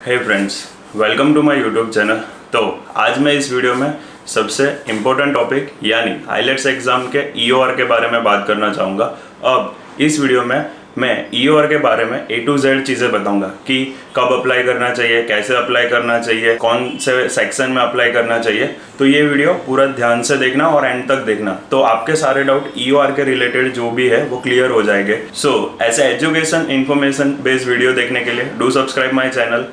Hey friends, welcome to my YouTube channel. तो आज मैं इस वीडियो में सबसे इम्पोर्टेंट टॉपिक यानी आईलेट्स एग्ज़ाम के ईओआर के बारे में बात करना चाहूँगा। अब इस वीडियो में मैं ईओआर के बारे में A to Z चीज़ें बताऊँगा कि कब अप्लाई करना चाहिए, कैसे अप्लाई करना चाहिए, कौन से सेक्शन में अप्लाई करना चाहिए। तो ये वीडियो पूरा ध्यान से देखना और एंड तक देखना, तो आपके सारे डाउट ईओआर के रिलेटेड जो भी है वो क्लियर हो जाएंगे। ऐसे एजुकेशन इन्फॉर्मेशन बेस्ड वीडियो देखने के लिए डू सब्सक्राइब माई चैनल।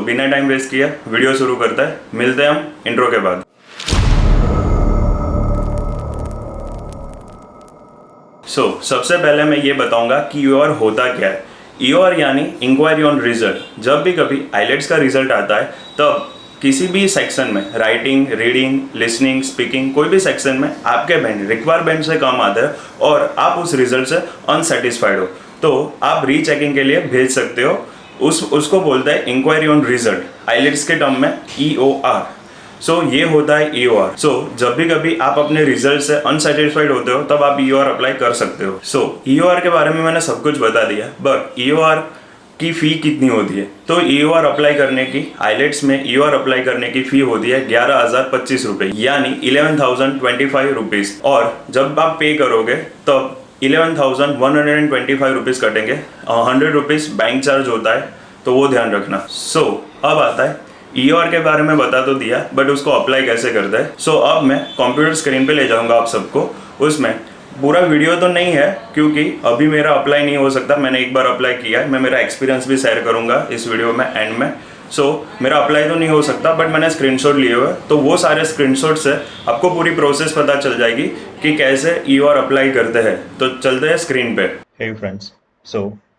बिना टाइम वेस्ट किए वीडियो शुरू करते हैं। मिलते हैं हम इंट्रो के बाद। सबसे पहले मैं ये बताऊंगा कि ईओआर होता क्या है। ईओआर यानी इंक्वायरी ऑन रिजल्ट। जब भी कभी आईलेट्स का रिजल्ट आता है तब किसी भी सेक्शन में राइटिंग, रीडिंग, लिसनिंग, स्पीकिंग, कोई भी सेक्शन में आपके बैंड रिक्वायर बैंड से कम आते हैं और आप उस रिजल्ट से अनसेटिस्फाइड हो, तो आप रीचेकिंग के लिए भेज सकते हो। उसको बोलते हैं इंक्वायरी ऑन रिजल्ट, आईलेट्स के टर्म में EOR। ये होता है EOR। जब भी कभी आप अपने रिजल्ट से अनसेटिस्फाइड होते हो तब आप EOR अप्लाई कर सकते हो। EOR के बारे में मैंने सब कुछ बता दिया, बट EOR की फ़ी कितनी होती है? तो EOR अप्लाई करने की, आईलेट्स में EOR अप्लाई करने की फ़ी होती है 11,025 रुपये, यानी 11,025 रुपीज़। और जब आप पे करोगे तब 11,125 रुपीज़ कटेंगे। 100 रुपीज़ बैंक चार्ज होता है, तो वो ध्यान रखना। अब आता है EOR के बारे में बता तो दिया, बट उसको अप्लाई कैसे करते हैं। अब मैं कंप्यूटर स्क्रीन पे ले जाऊंगा आप सबको। उसमें पूरा वीडियो तो नहीं है क्योंकि अभी मेरा अप्लाई नहीं हो सकता, मैंने एक बार अप्लाई किया है। मैं मेरा एक्सपीरियंस भी शेयर करूंगा इस वीडियो में एंड में। मेरा अप्लाई तो नहीं हो सकता, बट मैंने स्क्रीनशॉट लिए हुए, तो वो सारे स्क्रीनशॉट से आपको पूरी प्रोसेस पता चल जाएगी कि कैसे EOR अप्लाई करते हैं। तो चलते हैं स्क्रीन पे। हे फ्रेंड्स,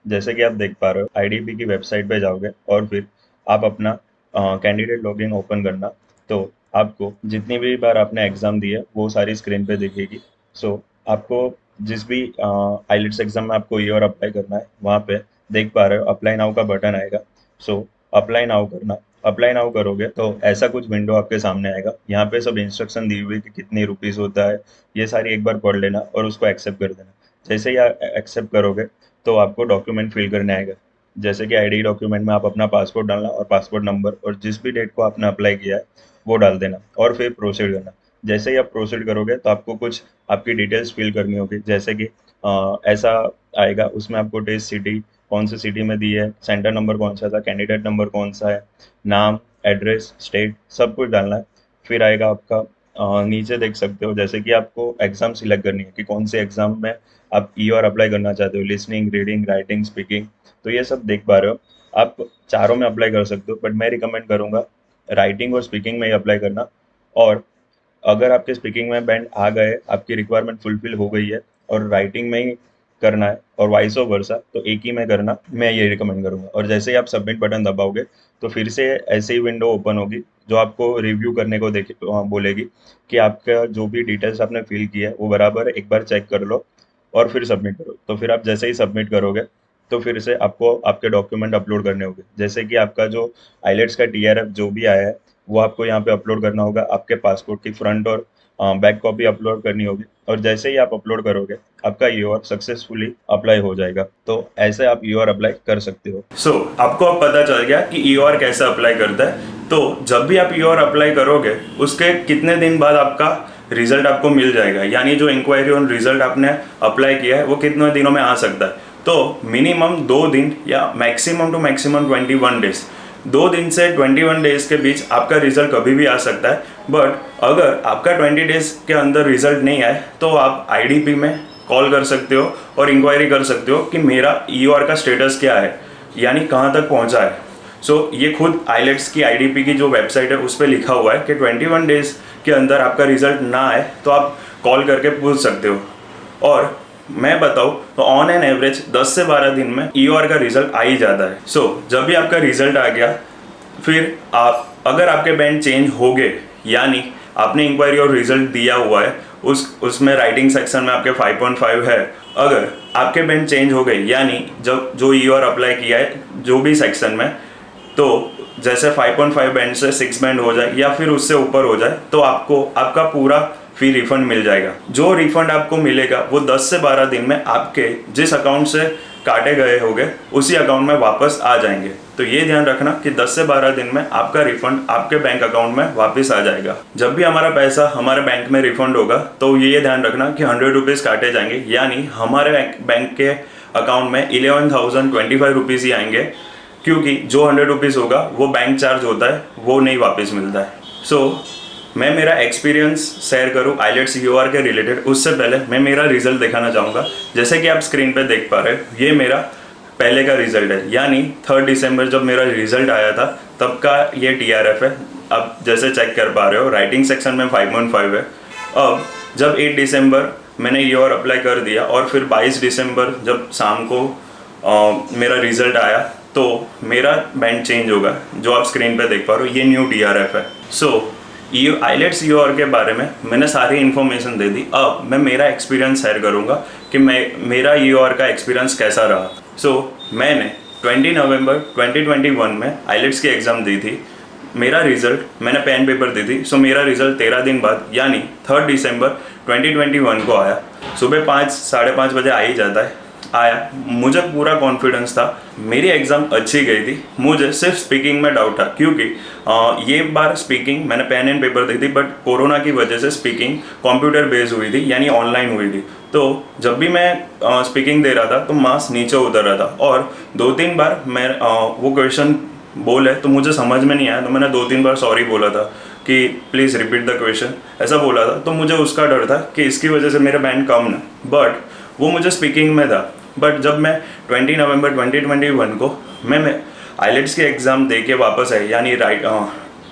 जैसे कि आप देख पा रहे हो, IDP की वेबसाइट पे जाओगे और फिर आप अपना कैंडिडेट लॉगिन ओपन करना, तो आपको जितनी भी बार आपने एग्ज़ाम दी है वो सारी स्क्रीन पे दिखेगी। आपको जिस भी आईलेट्स एग्ज़ाम में आपको EOR अप्लाई करना है, वहाँ पे देख पा रहे हो अप्लाई नाउ का बटन आएगा। अप्लाई नाउ करना। अप्लाई नाउ करोगे तो ऐसा कुछ विंडो आपके सामने आएगा। यहाँ पे सब इंस्ट्रक्शन दी हुई कि कितनी रुपीज़ होता है, ये सारी एक बार पढ़ लेना और उसको एक्सेप्ट कर देना। जैसे ही आप एक्सेप्ट करोगे तो आपको डॉक्यूमेंट फिल करने आएगा। जैसे कि ID डॉक्यूमेंट में आप अपना पासपोर्ट डालना और पासपोर्ट नंबर और जिस भी डेट को आपने अप्लाई किया है वो डाल देना और फिर प्रोसीड करना। जैसे ही आप प्रोसीड करोगे तो आपको कुछ आपकी डिटेल्स फिल करनी होगी, जैसे कि ऐसा आएगा, उसमें आपको टेस्ट सिटी कौन सी सिटी में दी है, सेंटर नंबर कौन सा था, कैंडिडेट नंबर कौन सा है, नाम, एड्रेस, स्टेट, सब कुछ डालना है। फिर आएगा आपका नीचे देख सकते हो, जैसे कि आपको एग्ज़ाम सिलेक्ट करनी है कि कौन से एग्ज़ाम में आप EOR अप्लाई करना चाहते हो, लिसनिंग, रीडिंग, राइटिंग, स्पीकिंग। तो ये सब देख पा रहे हो। आप चारों में अप्लाई कर सकते हो, बट मैं रिकमेंड करूँगा राइटिंग और स्पीकिंग में ही अप्लाई करना। और अगर आपके स्पीकिंग में बैंड आ गए, आपकी रिक्वायरमेंट फुलफिल हो गई है और राइटिंग में ही करना है और वाइस वर्सा, तो एक ही में करना, मैं ये रिकमेंड करूँगा। और जैसे ही आप सबमिट बटन दबाओगे तो फिर से ऐसे ही विंडो ओपन होगी जो आपको रिव्यू करने को बोलेगी कि आपका जो भी डिटेल्स आपने फिल किया है वो बराबर एक बार चेक कर लो और फिर सबमिट करो। तो फिर आप जैसे ही सबमिट करोगे तो फिर से आपको आपके डॉक्यूमेंट अपलोड करने होंगे, जैसे कि आपका जो आईलेट्स का TRF जो भी आया है वो आपको यहाँ पे अपलोड करना होगा। आपके पासपोर्ट की फ्रंट और बैक कॉपी अपलोड करनी होगी और जैसे ही आप अपलोड करोगे आपका EOR सक्सेसफुली अप्लाई हो जाएगा। तो ऐसे आप EOR अप्लाई कर सकते हो। आपको अब पता चल गया कि EOR कैसे अप्लाई करता है। तो जब भी आप EOR अप्लाई करोगे उसके कितने दिन बाद आपका रिजल्ट आपको मिल जाएगा, यानी जो इंक्वायरी ऑन रिजल्ट आपने अप्लाई किया है वो कितने दिनों में आ सकता है। तो मिनिमम 2 दिन या मैक्सिमम टू मैक्सिमम 21 डेज, 2 दिन से 21 डेज के बीच आपका रिजल्ट कभी भी आ सकता है। बट अगर आपका 20 डेज के अंदर रिजल्ट नहीं आए तो आप IDP में कॉल कर सकते हो और इंक्वायरी कर सकते हो कि मेरा EOR का स्टेटस क्या है, यानी कहाँ तक पहुँचा है। ये खुद आईलेट्स की IDP की जो वेबसाइट है उस पर लिखा हुआ है कि 21 डेज के अंदर आपका रिजल्ट ना आए तो आप कॉल करके पूछ सकते हो। और मैं बताऊँ तो ऑन एन एवरेज 10 से 12 दिन में EOR का रिजल्ट आ ही जाता है। जब भी आपका रिजल्ट आ गया, फिर आप अगर आपके बैंड चेंज हो गए, यानी आपने इंक्वायरी और रिजल्ट दिया हुआ है, उसमें राइटिंग सेक्शन में आपके 5.5 है, अगर आपके बैंड चेंज हो गए, यानी जब जो EOR अप्लाई किया है जो भी सेक्शन में, तो जैसे 5.5 बैंड से 6 बैंड हो जाए या फिर उससे ऊपर हो जाए तो आपको आपका पूरा फी रिफंड मिल जाएगा। जो रिफंड आपको मिलेगा वो 10 से 12 दिन में आपके जिस अकाउंट से काटे गए होंगे उसी अकाउंट में वापस आ जाएंगे। तो ये ध्यान रखना कि 10 से 12 दिन में आपका रिफंड आपके बैंक अकाउंट में वापस आ जाएगा। जब भी हमारा पैसा हमारे बैंक में रिफंड होगा तो ये ध्यान रखना कि 100 रुपीज़ काटे जाएंगे, यानी हमारे बैंक के अकाउंट में 11,025 रुपीज़ ही आएंगे, क्योंकि जो 100 रुपीज़ होगा वो बैंक चार्ज होता है, वो नहीं वापस मिलता है। मैं मेरा एक्सपीरियंस शेयर करूँ आइलेट्स यूआर के रिलेटेड, उससे पहले मैं मेरा रिजल्ट दिखाना चाहूँगा। जैसे कि आप स्क्रीन पे देख पा रहे हो, ये मेरा पहले का रिजल्ट है, यानी 3 दिसंबर जब मेरा रिजल्ट आया था तब का ये TRF है। आप जैसे चेक कर पा रहे हो, राइटिंग सेक्शन में 5.5 है। अब जब 8 दिसंबर मैंने यूआर अप्लाई कर दिया और फिर 22 दिसंबर जब शाम को मेरा रिजल्ट आया तो मेरा बैंड चेंज होगा, जो आप स्क्रीन पे देख पा रहे हो, ये न्यू TRF है। आइलेट्स यूआर के बारे में मैंने सारी इन्फॉर्मेशन दे दी। अब मैं मेरा एक्सपीरियंस शेयर करूंगा कि मेरा यूआर का एक्सपीरियंस कैसा रहा। मैंने 20 नवंबर 2021 में आइलेट्स की एग्ज़ाम दी थी। मेरा रिज़ल्ट मैंने पेन पेपर दी थी, मेरा रिज़ल्ट 13 दिन बाद यानी 3 दिसंबर 2021 को आया। सुबह 5 साढ़े 5 बजे आ ही जाता है, आया। मुझे पूरा कॉन्फिडेंस था, मेरी एग्ज़ाम अच्छी गई थी। मुझे सिर्फ स्पीकिंग में डाउट था, क्योंकि ये बार स्पीकिंग मैंने पेन एंड पेपर दी थी, बट कोरोना की वजह से स्पीकिंग कंप्यूटर बेस्ड हुई थी, यानी ऑनलाइन हुई थी। तो जब भी मैं स्पीकिंग दे रहा था तो मार्क्स नीचे उतर रहा था, और 2-3 बार मैं वो क्वेश्चन बोले तो मुझे समझ में नहीं आया, तो मैंने 2-3 बार सॉरी बोला था कि प्लीज़ रिपीट द क्वेश्चन, ऐसा बोला था। तो मुझे उसका डर था कि इसकी वजह से मेरा बैंड कम ना, बट वो मुझे स्पीकिंग में था। बट जब मैं 20 नवंबर 2021 को मैं आइलेट्स की एग्ज़ाम दे के वापस आया, यानी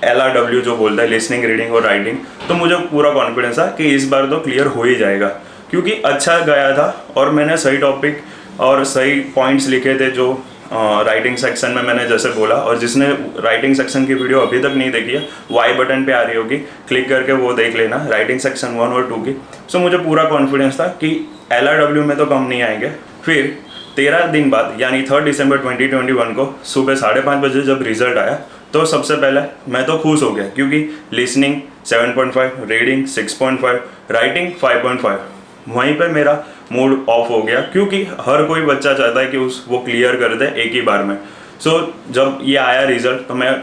LRW जो बोलता है, लिसनिंग, रीडिंग और राइटिंग, तो मुझे पूरा कॉन्फिडेंस था कि इस बार तो क्लियर हो ही जाएगा, क्योंकि अच्छा गया था और मैंने सही टॉपिक और सही पॉइंट्स लिखे थे जो राइटिंग सेक्शन में मैंने जैसे बोला। और जिसने राइटिंग सेक्शन की वीडियो अभी तक नहीं देखी है, वाई बटन पे आ रही होगी, क्लिक करके वो देख लेना, राइटिंग सेक्शन 1 और 2 की। मुझे पूरा कॉन्फिडेंस था कि LRW में तो कम नहीं आएंगे। फिर 13 दिन बाद यानी 3 दिसंबर 2021 को सुबह 5:30 बजे जब रिजल्ट आया, तो सबसे पहले मैं तो खुश हो गया, क्योंकि लिसनिंग 7.5, रीडिंग 6.5, राइटिंग 5.5। वहीं पर मेरा मूड ऑफ हो गया, क्योंकि हर कोई बच्चा चाहता है कि वो क्लियर कर दे एक ही बार में। जब ये आया रिजल्ट तो मैं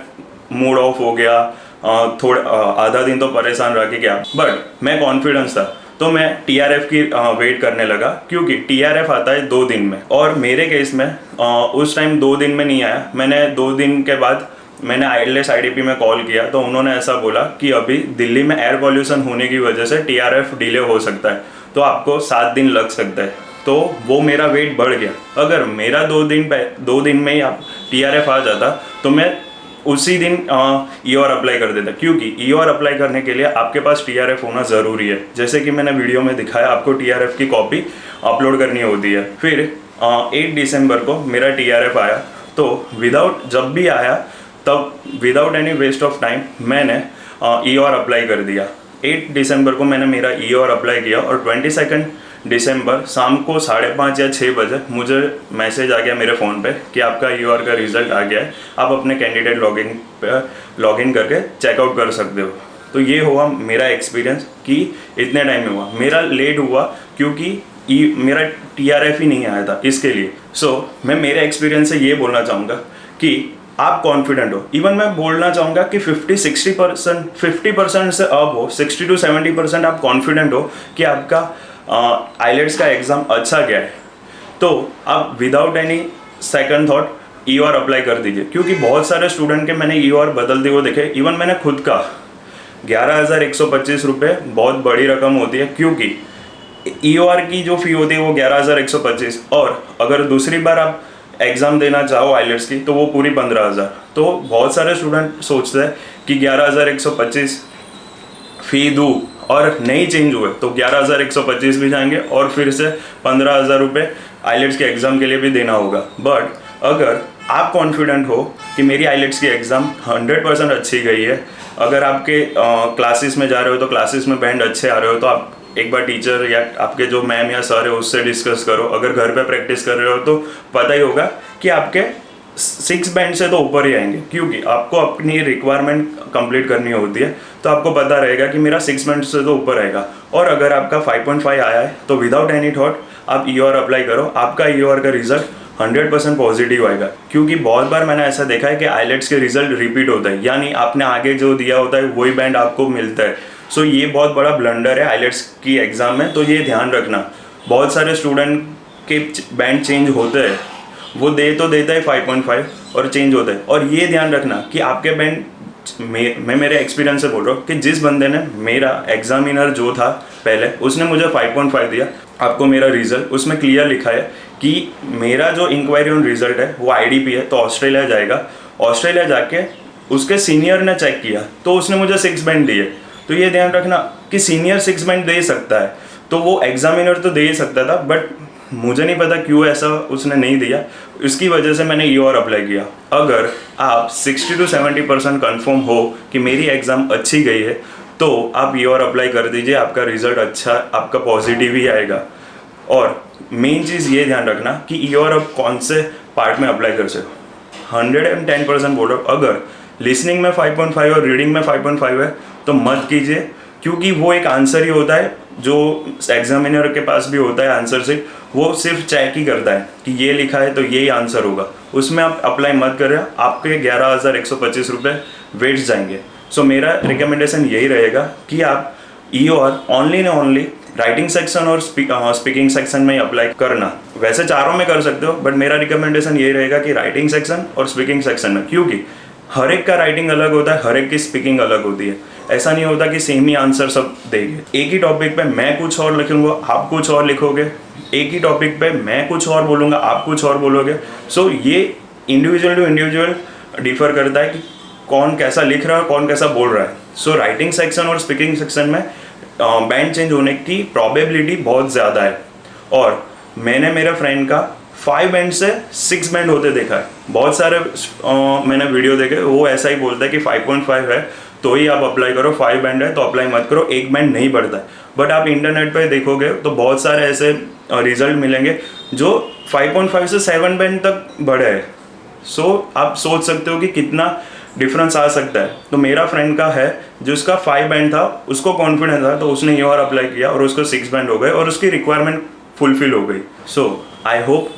मूड ऑफ हो गया, थोड़ा आधा दिन तो परेशान रह के क्या, बट मैं कॉन्फिडेंस था। तो मैं TRF की वेट करने लगा, क्योंकि TRF आता है 2 दिन में, और मेरे केस में उस टाइम 2 दिन में नहीं आया। मैंने 2 दिन के बाद मैंने आइलेट्स IDP में कॉल किया, तो उन्होंने ऐसा बोला कि अभी दिल्ली में एयर पॉल्यूशन होने की वजह से TRF डिले हो सकता है, तो आपको 7 दिन लग सकता है। तो वो मेरा वेट बढ़ गया। अगर मेरा 2 दिन में ही TRF आ जाता तो मैं उसी दिन EOR अप्लाई कर देता, क्योंकि EOR अप्लाई करने के लिए आपके पास TRF होना ज़रूरी है। जैसे कि मैंने वीडियो में दिखाया, आपको TRF की कॉपी अपलोड करनी होती है। फिर 8 दिसंबर को मेरा TRF आया, तो जब भी आया तब without any waste of time मैंने EOR अप्लाई कर दिया। 8 दिसंबर को मैंने मेरा EOR अप्लाई किया, और 22 दिसंबर शाम को 5:30 या 6 बजे मुझे मैसेज आ गया मेरे फ़ोन पे कि आपका EOR का रिज़ल्ट आ गया है, आप अपने कैंडिडेट लॉगिन करके चेकआउट कर सकते हो। तो ये हुआ मेरा एक्सपीरियंस कि इतने टाइम में हुआ। मेरा लेट हुआ क्योंकि मेरा TRF ही नहीं आया था, इसके लिए। मैं मेरे एक्सपीरियंस से ये बोलना चाहूँगा कि आप कॉन्फिडेंट हो। इवन मैं बोलना चाहूँगा कि 50% से अब हो, 60 to 70% आप कॉन्फिडेंट हो कि आपका आइलेट्स का एग्ज़ाम अच्छा गया है, तो आप without any second thought EOR apply कर दीजिए। क्योंकि बहुत सारे स्टूडेंट के मैंने EOR बदलते हुए देखे, इवन मैंने खुद का 11,125 रुपये बहुत बड़ी रकम होती है, क्योंकि EOR की जो फ़ी होती है वो 11,125, और अगर दूसरी बार आप एग्ज़ाम देना चाहो आइलेट्स की तो वो पूरी 15,000। तो बहुत सारे स्टूडेंट सोचते हैं कि 11,125 फ़ी दूँ और नहीं चेंज हुए तो 11,125 भी जाएंगे, और फिर से 15,000 रुपये आइलेट्स के एग्ज़ाम के लिए भी देना होगा। बट अगर आप कॉन्फिडेंट हो कि मेरी आइलेट्स की एग्ज़ाम 100% अच्छी गई है, अगर आपके क्लासेस में जा रहे हो तो क्लासेस में बैंड अच्छे आ रहे हो, तो आप एक बार टीचर या आपके जो मैम या सर है उससे डिस्कस करो। अगर घर पे प्रैक्टिस कर रहे हो तो पता ही होगा कि आपके 6 बैंड से तो ऊपर ही आएंगे, क्योंकि आपको अपनी रिक्वायरमेंट कंप्लीट करनी होती है। तो आपको पता रहेगा कि मेरा 6 बैंड से तो ऊपर आएगा। और अगर आपका 5.5 आया है तो विदाउट एनी थॉट आप EOR अप्लाई करो, आपका EOR का रिजल्ट 100% पॉजिटिव आएगा, क्योंकि बहुत बार मैंने ऐसा देखा है कि आईलेट्स के रिजल्ट रिपीट होता है, यानी आपने आगे जो दिया होता है वही बैंड आपको मिलता है। सो ये बहुत बड़ा ब्लंडर है आईलेट्स की एग्ज़ाम में, तो ये ध्यान रखना। बहुत सारे स्टूडेंट के बैंड चेंज होते हैं, वो दे तो देता है 5.5 और चेंज होता है। और ये ध्यान रखना कि आपके बैंड, मैं मेरे एक्सपीरियंस से बोल रहा हूँ कि जिस बंदे ने, मेरा एग्जामिनर जो था पहले, उसने मुझे 5.5 दिया, आपको मेरा रिजल्ट उसमें क्लियर लिखा है कि मेरा जो इंक्वायरी ऑन रिजल्ट है वो IDP है, तो ऑस्ट्रेलिया जाएगा। ऑस्ट्रेलिया जाके उसके सीनियर ने चेक किया तो उसने मुझे 6 बैंड दिए। तो ये ध्यान रखना कि सीनियर 6 बैंड दे सकता है, तो वो एग्जामिनर तो दे ही सकता था, बट मुझे नहीं पता क्यों ऐसा उसने नहीं दिया। इसकी वजह से मैंने EOR अप्लाई किया। अगर आप 60 to 70% कन्फर्म हो कि मेरी एग्ज़ाम अच्छी गई है, तो आप EOR अप्लाई कर दीजिए, आपका रिजल्ट अच्छा, आपका पॉजिटिव ही आएगा। और मेन चीज़ ये ध्यान रखना कि EOR अब कौन से पार्ट में अप्लाई कर सकते हो। 110% बोलो, अगर लिसनिंग में 5.5 और रीडिंग में 5.5 है तो मत कीजिए, क्योंकि वो एक आंसर ही होता है जो एग्जामिनर के पास भी होता है आंसर से, वो सिर्फ चेक ही करता है कि ये लिखा है तो यही आंसर होगा। उसमें आप अप्लाई मत करें, आपके 11,125 रुपये वेस्ट जाएंगे। सो मेरा रिकमेंडेशन यही रहेगा कि आप EOR ओनली ने ओनली राइटिंग सेक्शन और स्पीकिंग सेक्शन में ही अप्लाई करना। वैसे चारों में कर सकते हो, बट मेरा रिकमेंडेशन यही रहेगा कि राइटिंग सेक्शन और स्पीकिंग सेक्शन में, क्योंकि हर एक का राइटिंग अलग होता है, हर एक की स्पीकिंग अलग होती है। ऐसा नहीं होता कि सेम ही आंसर सब देंगे। एक ही टॉपिक पे मैं कुछ और लिखूंगा, आप कुछ और लिखोगे, एक ही टॉपिक पे मैं कुछ और बोलूँगा, आप कुछ और बोलोगे। सो ये इंडिविजुअल टू इंडिविजुअल डिफर करता है कि कौन कैसा लिख रहा है, कौन कैसा बोल रहा है। सो राइटिंग सेक्शन और स्पीकिंग सेक्शन में बैंड चेंज होने की प्रॉबेबिलिटी बहुत ज़्यादा है। और मैंने मेरे फ्रेंड का 5 बैंड से 6 बैंड होते देखा है। बहुत सारे मैंने वीडियो देखे, वो ऐसा ही बोलता है कि 5.5 है तो ही आप अप्लाई करो, 5 बैंड है तो अप्लाई मत करो, 1 बैंड नहीं बढ़ता है। बट आप इंटरनेट पे देखोगे तो बहुत सारे ऐसे रिजल्ट मिलेंगे जो 5.5 से 7 बैंड तक बढ़े हैं। सो आप सोच सकते हो कि कितना डिफरेंस आ सकता है। तो मेरा फ्रेंड का है जिसका 5 बैंड था, उसको कॉन्फिडेंस था, तो उसने EOR अप्लाई किया और उसको 6 बैंड हो गए और उसकी रिक्वायरमेंट फुलफिल हो गई। सो आई होप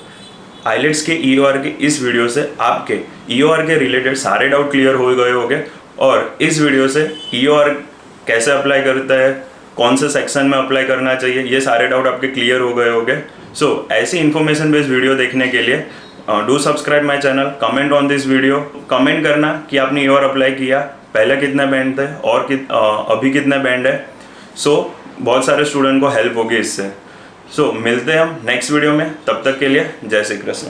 आईलेट्स के EOR के इस वीडियो से आपके EOR के रिलेटेड सारे डाउट क्लियर हो गए होंगे, और इस वीडियो से EOR कैसे अप्लाई करता है, कौन से सेक्शन में अप्लाई करना चाहिए, ये सारे डाउट आपके क्लियर हो गए होंगे। सो ऐसी इन्फॉर्मेशन बेस्ड वीडियो देखने के लिए do subscribe my channel, comment on this video, comment करना कि आपने EOR अप्लाई किया, पहले कितने बैंड थे और अभी कितने बैंड है। सो बहुत सारे स्टूडेंट को हेल्प होगी इससे। सो मिलते हैं हम नेक्स्ट वीडियो में, तब तक के लिए जय श्री कृष्ण।